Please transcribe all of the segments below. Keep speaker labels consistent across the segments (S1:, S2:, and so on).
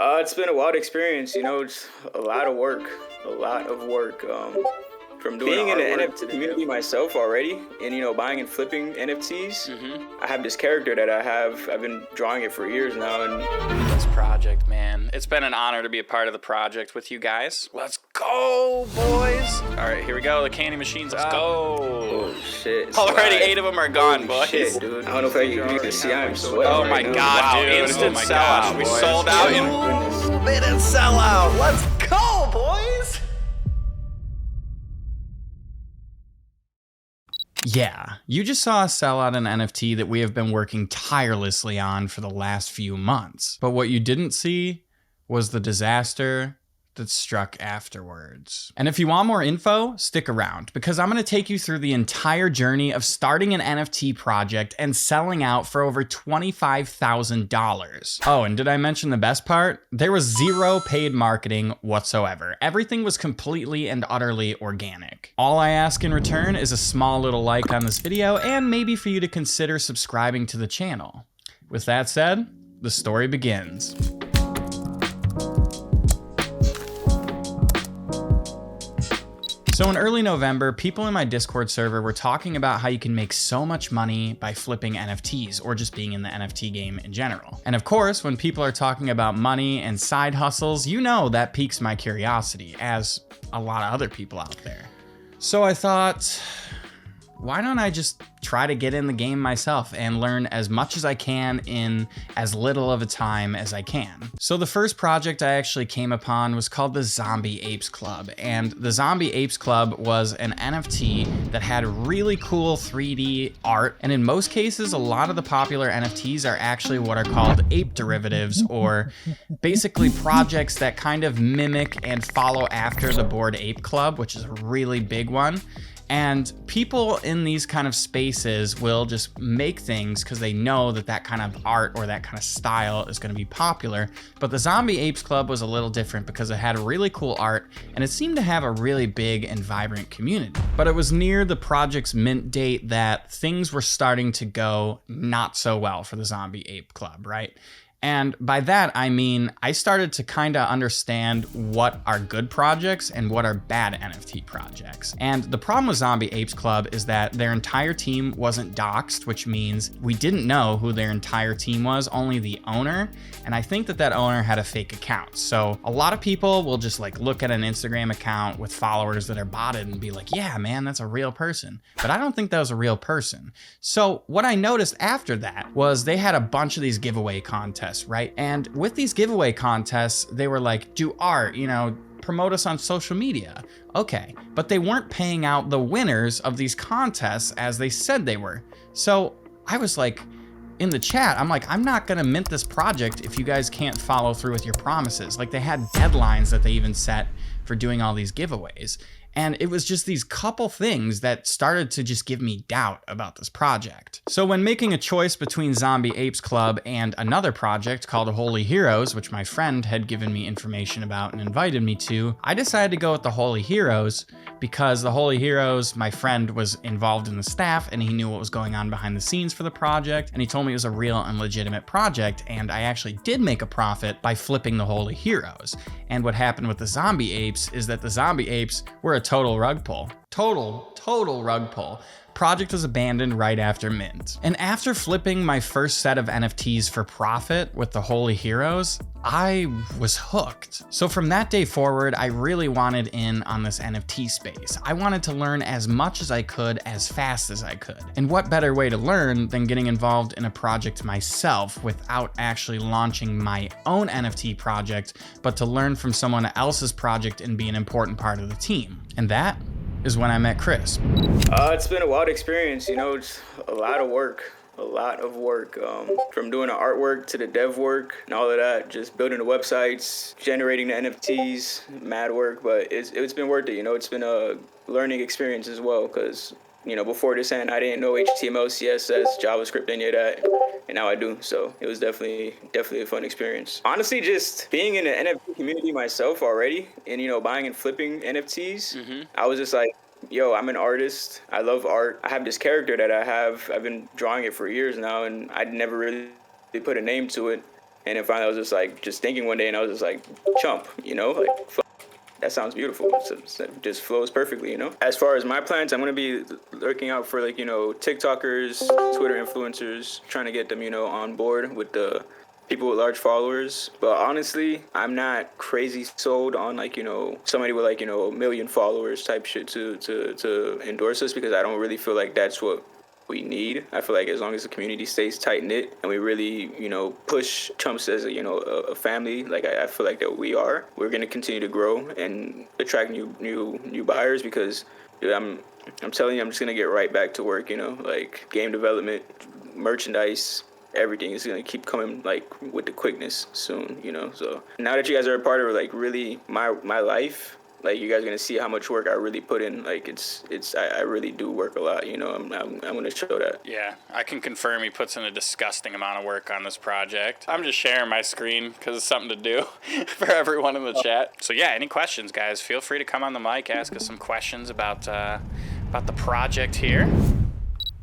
S1: It's been a wild experience. It's a lot of work, a lot of work. From being in the NFT community myself already, and buying and flipping NFTs. I have this character that I've been drawing it for years now, and
S2: This project, man. It's been an honor to be a part of the project with you guys. Let's go, boys. All right, here we go. The candy machine's up.
S1: oh shit!
S2: Already 8 of them are gone, boys.
S1: Shit, dude. I don't know if you can see. I'm sweating.
S2: Oh my
S1: right
S2: god,
S1: now.
S2: dude. Instant sellout. We sold out in
S1: Goodness.
S2: minute sellout. Let's go, boys. Yeah, you just saw us sell out an NFT that we have been working tirelessly on for the last few months. But what you didn't see was the disaster that struck afterwards. And if you want more info, stick around, because I'm going to take you through the entire journey of starting an NFT project and selling out for over $25,000. Oh, and did I mention the best part? There was zero paid marketing whatsoever. Everything was completely and utterly organic. All I ask in return is a small little like on this video and maybe for you to consider subscribing to the channel. With that said, the story begins. So in early November, people in my Discord server were talking about how you can make so much money by flipping NFTs or just being in the NFT game in general. And of course, when people are talking about money and side hustles, you know that piques my curiosity, as a lot of other people out there. So I thought, why don't I just try to get in the game myself and learn as much as I can in as little of a time as I can? So the first project I actually came upon was called the Zombie Apes Club. And the Zombie Apes Club was an NFT that had really cool 3D art. And in most cases, a lot of the popular NFTs are actually what are called ape derivatives, or basically projects that kind of mimic and follow after the Bored Ape Club, which is a really big one. And people in these kind of spaces will just make things because they know that that kind of art or that kind of style is going to be popular. But the Zombie Apes Club was a little different because it had really cool art and it seemed to have a really big and vibrant community. But it was near the project's mint date that things were starting to go not so well for the Zombie Ape Club, right? And by that, I mean, I started to kind of understand what are good projects and what are bad NFT projects. And the problem with Zombie Apes Club is that their entire team wasn't doxxed, which means we didn't know who their entire team was, only the owner. And I think that that owner had a fake account. So a lot of people will just like look at an Instagram account with followers that are botted and be like, yeah, man, that's a real person. But I don't think that was a real person. So what I noticed after that was they had a bunch of these giveaway contests, right? And with these giveaway contests, they were like, do art, promote us on social media. Okay, but they weren't paying out the winners of these contests as they said they were. So I was like, in the chat, I'm like, I'm not gonna mint this project if you guys can't follow through with your promises. Like, they had deadlines that they even set for doing all these giveaways. And it was just these couple things that started to just give me doubt about this project. So when making a choice between Zombie Apes Club and another project called Holy Heroes, which my friend had given me information about and invited me to, I decided to go with the Holy Heroes because the Holy Heroes, my friend was involved in the staff and he knew what was going on behind the scenes for the project. And he told me it was a real and legitimate project. And I actually did make a profit by flipping the Holy Heroes. And what happened with the Zombie Apes is that the Zombie Apes were a total rug pull. Total rug pull. Project was abandoned right after mint. And after flipping my first set of NFTs for profit with the Holy Heroes, I was hooked. So from that day forward, I really wanted in on this NFT space. I wanted to learn as much as I could, as fast as I could. And what better way to learn than getting involved in a project myself without actually launching my own NFT project, but to learn from someone else's project and be an important part of the team. And that is when I met Chris.
S1: It's been a wild experience. It's a lot of work. From doing the artwork to the dev work and all of that, just building the websites, generating the NFTs, mad work, but it's been worth it. It's been a learning experience as well, because before this end, I didn't know HTML, CSS, JavaScript, any of that, and now I do. So it was definitely a fun experience. Honestly, just being in the NFT community myself already, and buying and flipping NFTs, I was just like, yo, I'm an artist. I love art. I have this character that I've been drawing it for years now, and I'd never really put a name to it. And then finally I was just like, just thinking one day, and I was just like, chump, you know, like, that sounds beautiful. It just flows perfectly, you know? As far as my plans, I'm gonna be looking out for, like, you know, TikTokers, Twitter influencers, trying to get them, you know, on board with the people with large followers. But honestly, I'm not crazy sold on, like, you know, somebody with, like, you know, 1 million followers type shit to endorse us, because I don't really feel like that's what we need. I feel like as long as the community stays tight knit and we really, you know, push Chumps as a, you know, a family, like I feel like that we're gonna continue to grow and attract new buyers, because dude, I'm telling you, I'm just gonna get right back to work, you know, like game development, merchandise, everything is gonna keep coming like with the quickness soon, you know. So now that you guys are a part of like really my life, like you guys are gonna see how much work I really put in. Like I really do work a lot, you know. I'm gonna show that.
S2: Yeah, I can confirm he puts in a disgusting amount of work on this project. I'm just sharing my screen because it's something to do for everyone in the chat. So yeah, any questions, guys? Feel free to come on the mic, ask us some questions about the project here.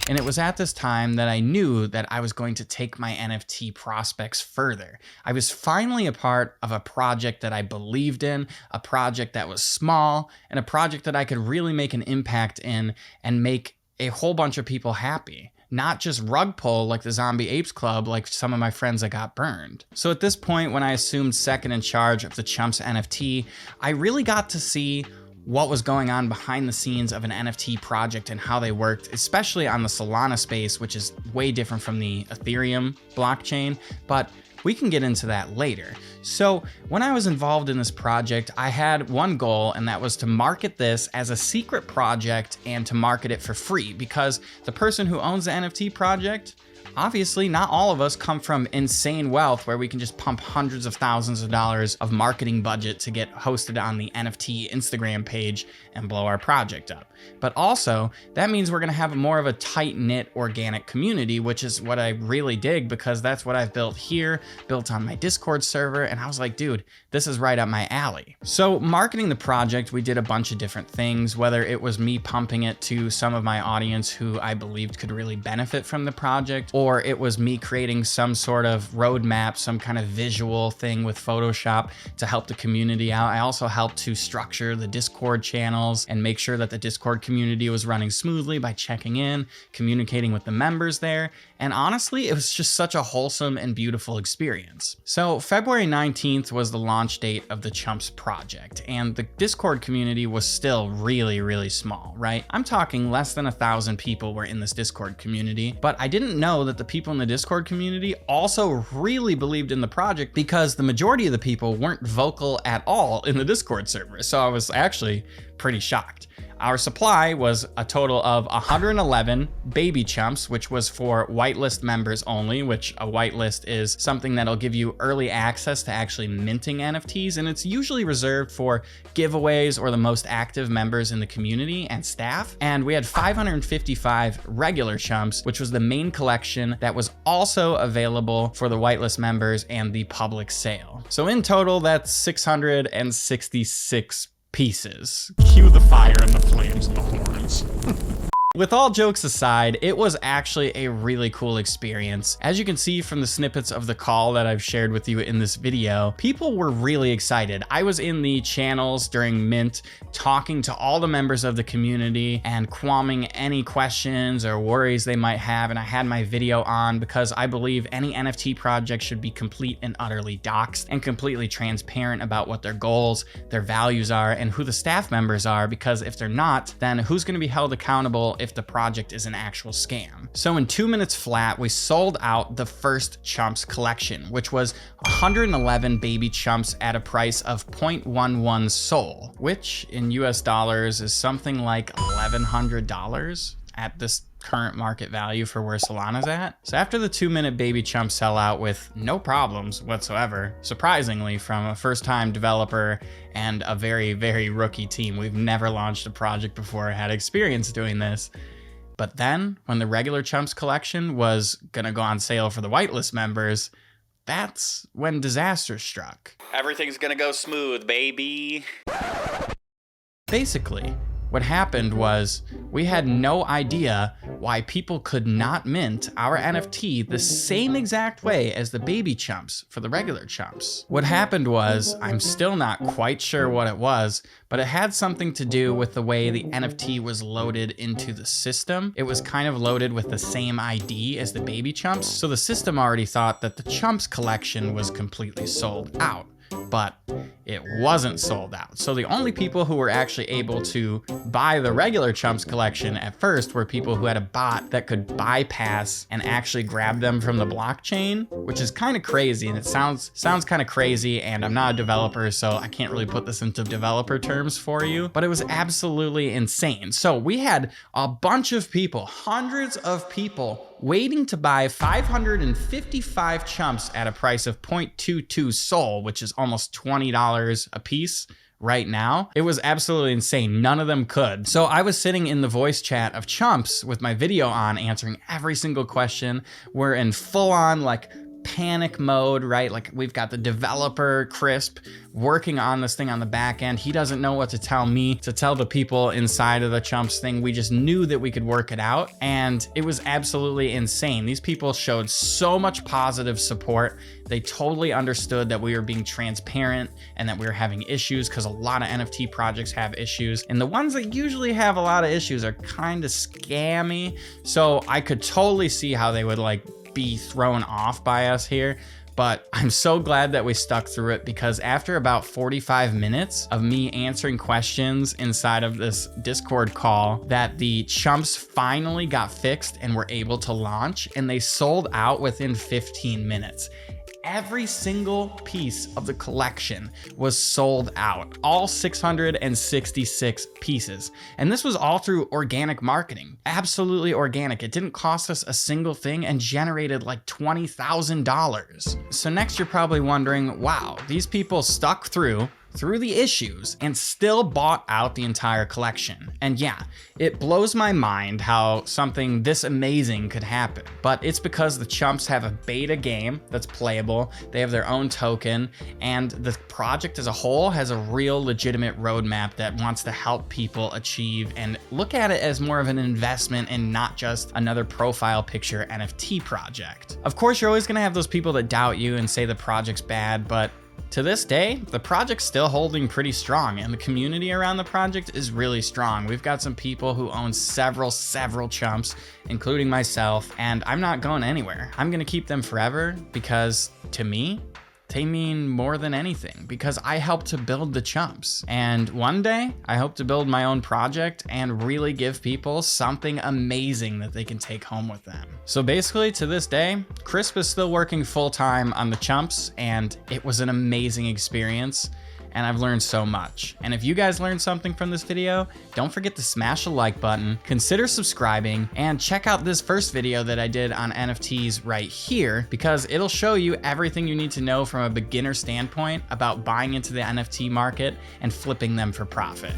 S2: And it was at this time that I knew that I was going to take my NFT prospects further. I was finally a part of a project that I believed in, a project that was small, and a project that I could really make an impact in and make a whole bunch of people happy. Not just rug pull like the Zombie Apes Club like some of my friends that got burned. So at this point, when I assumed second in charge of the CHUMPS NFT, I really got to see what was going on behind the scenes of an NFT project and how they worked, especially on the Solana space, which is way different from the Ethereum blockchain, but we can get into that later. So when I was involved in this project, I had one goal, and that was to market this as a secret project and to market it for free, because the person who owns the NFT project, obviously, not all of us come from insane wealth where we can just pump hundreds of thousands of dollars of marketing budget to get hosted on the NFT Instagram page and blow our project up. But also, that means we're gonna have more of a tight-knit organic community, which is what I really dig, because that's what I've built here, built on my Discord server, and I was like, dude, this is right up my alley. So marketing the project, we did a bunch of different things, whether it was me pumping it to some of my audience who I believed could really benefit from the project, or it was me creating some sort of roadmap, some kind of visual thing with Photoshop to help the community out. I also helped to structure the Discord channels and make sure that the Discord community was running smoothly by checking in, communicating with the members there. And honestly, it was just such a wholesome and beautiful experience. So February 19th was the launch date of the CHUMPS project, and the Discord community was still really, really small, right? I'm talking less than 1,000 people were in this Discord community, but I didn't know that the people in the Discord community also really believed in the project, because the majority of the people weren't vocal at all in the Discord server. So I was actually pretty shocked. Our supply was a total of 111 baby chumps, which was for whitelist members only, which a whitelist is something that'll give you early access to actually minting NFTs, and it's usually reserved for giveaways or the most active members in the community and staff. And we had 555 regular chumps, which was the main collection that was also available for the whitelist members and the public sale. So in total, that's 666 pieces. Cue the fire and the flames and the horns. With all jokes aside, it was actually a really cool experience. As you can see from the snippets of the call that I've shared with you in this video, people were really excited. I was in the channels during Mint talking to all the members of the community and quamming any questions or worries they might have, and I had my video on because I believe any NFT project should be complete and utterly doxed and completely transparent about what their goals, their values are, and who the staff members are, because if they're not, then who's going to be held accountable if the project is an actual scam? So in 2 minutes flat, we sold out the first CHUMPS collection, which was 111 baby chumps at a price of 0.11 SOL, which in US dollars is something like $1,100 at this current market value for where Solana's at. So after the 2 minute baby chump sellout with no problems whatsoever, surprisingly from a first time developer and a very, very rookie team, we've never launched a project before, had experience doing this. But then when the regular chumps collection was gonna go on sale for the whitelist members, that's when disaster struck. Everything's gonna go smooth, baby. Basically, What happened was we had no idea why people could not mint our NFT the same exact way as the baby chumps for the regular chumps. What happened was, I'm still not quite sure what it was, but it had something to do with the way the NFT was loaded into the system. It was kind of loaded with the same ID as the baby chumps, so the system already thought that the chumps collection was completely sold out. But it wasn't sold out. So the only people who were actually able to buy the regular Chumps collection at first were people who had a bot that could bypass and actually grab them from the blockchain, which is kind of crazy. And it sounds kind of crazy, and I'm not a developer, so I can't really put this into developer terms for you, but it was absolutely insane. So we had a bunch of people, hundreds of people, waiting to buy 555 chumps at a price of 0.22 SOL, which is almost $20 a piece right now. It was absolutely insane. None of them could. So I was sitting in the voice chat of Chumps with my video on, answering every single question. We're in full on like panic mode, right? Like we've got the developer Crisp working on this thing on the back end. He doesn't know what to tell me to tell the people inside of the Chumps thing. We just knew that we could work it out, and it was absolutely insane. These people showed so much positive support. They totally understood that we were being transparent and that we were having issues, because a lot of NFT projects have issues, and the ones that usually have a lot of issues are kind of scammy. So I could totally see how they would like be thrown off by us here. But I'm so glad that we stuck through it, because after about 45 minutes of me answering questions inside of this Discord call, that the chumps finally got fixed and were able to launch, and they sold out within 15 minutes. Every single piece of the collection was sold out, all 666 pieces. And this was all through organic marketing, absolutely organic. It didn't cost us a single thing and generated like $20,000. So next you're probably wondering, wow, these people stuck through the issues and still bought out the entire collection. And yeah, it blows my mind how something this amazing could happen, but it's because the Chumps have a beta game that's playable, they have their own token, and the project as a whole has a real legitimate roadmap that wants to help people achieve and look at it as more of an investment and not just another profile picture NFT project. Of course, you're always gonna have those people that doubt you and say the project's bad, but to this day, the project's still holding pretty strong, and the community around the project is really strong. We've got some people who own several chumps, including myself, and I'm not going anywhere. I'm gonna keep them forever, because to me, they mean more than anything, because I helped to build the Chumps. And one day, I hope to build my own project and really give people something amazing that they can take home with them. So basically, to this day, Crisp is still working full-time on the Chumps, and it was an amazing experience. And I've learned so much. And if you guys learned something from this video, don't forget to smash the like button, consider subscribing, and check out this first video that I did on NFTs right here, because it'll show you everything you need to know from a beginner standpoint about buying into the NFT market and flipping them for profit.